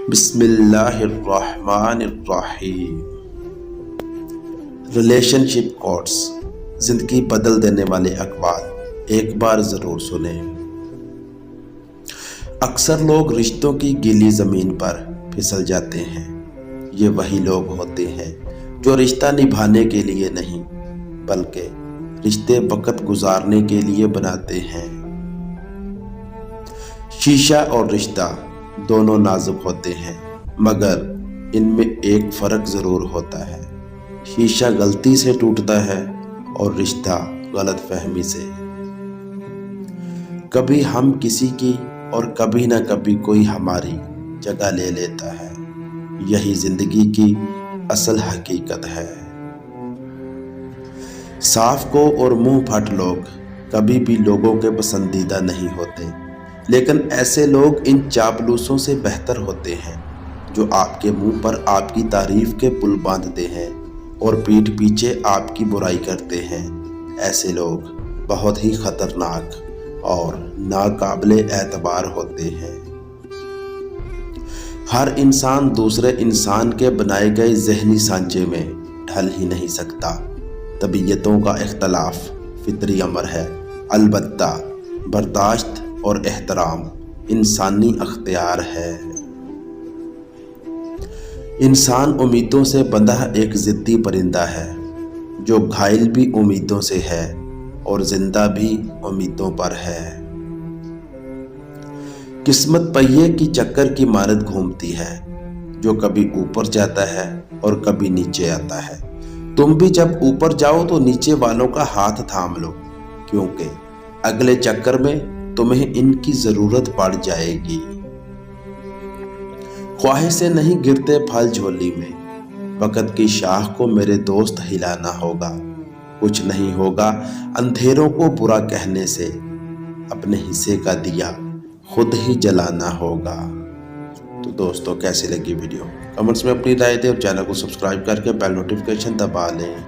بسم اللہ الرحمن الرحیم۔ ریلیشن شپ کوٹس، زندگی بدل دینے والے اقوال، ایک بار ضرور سنیں۔ اکثر لوگ رشتوں کی گیلی زمین پر پھسل جاتے ہیں۔ یہ وہی لوگ ہوتے ہیں جو رشتہ نبھانے کے لیے نہیں بلکہ رشتے وقت گزارنے کے لیے بناتے ہیں۔ شیشہ اور رشتہ دونوں نازک ہوتے ہیں، مگر ان میں ایک فرق ضرور ہوتا ہے۔ شیشہ غلطی سے ٹوٹتا ہے اور رشتہ غلط فہمی سے۔ کبھی ہم کسی کی اور کبھی نہ کبھی کوئی ہماری جگہ لے لیتا ہے۔ یہی زندگی کی اصل حقیقت ہے۔ صاف کو اور منہ پھٹ لوگ کبھی بھی لوگوں کے پسندیدہ نہیں ہوتے، لیکن ایسے لوگ ان چاپلوسوں سے بہتر ہوتے ہیں جو آپ کے منہ پر آپ کی تعریف کے پل باندھتے ہیں اور پیٹھ پیچھے آپ کی برائی کرتے ہیں۔ ایسے لوگ بہت ہی خطرناک اور ناقابل اعتبار ہوتے ہیں۔ ہر انسان دوسرے انسان کے بنائے گئے ذہنی سانچے میں ڈھل ہی نہیں سکتا۔ طبیعتوں کا اختلاف فطری امر ہے، البتہ برداشت اور احترام انسانی اختیار ہے۔ انسان امیدوں سے بندھا ایک ضدی پرندہ ہے جو گھائل بھی امیدوں سے ہے اور زندہ بھی امیدوں پر ہے۔ قسمت پہیے کی چکر کی مانند گھومتی ہے جو کبھی اوپر جاتا ہے اور کبھی نیچے آتا ہے۔ تم بھی جب اوپر جاؤ تو نیچے والوں کا ہاتھ تھام لو، کیونکہ اگلے چکر میں تمہیں ان کی ضرورت پڑ جائے گی۔ خواہش سے نہیں گرتے پھل جھولی میں، وقت کی شاخ کو میرے دوست ہلانا ہوگا۔ کچھ نہیں ہوگا اندھیروں کو برا کہنے سے، اپنے حصے کا دیا خود ہی جلانا ہوگا۔ تو دوستو، کیسی لگی ویڈیو؟ کمنٹس میں اپنی رائے دیں اور چینل کو سبسکرائب کر کے بیل نوٹیفیکیشن دبا لیں۔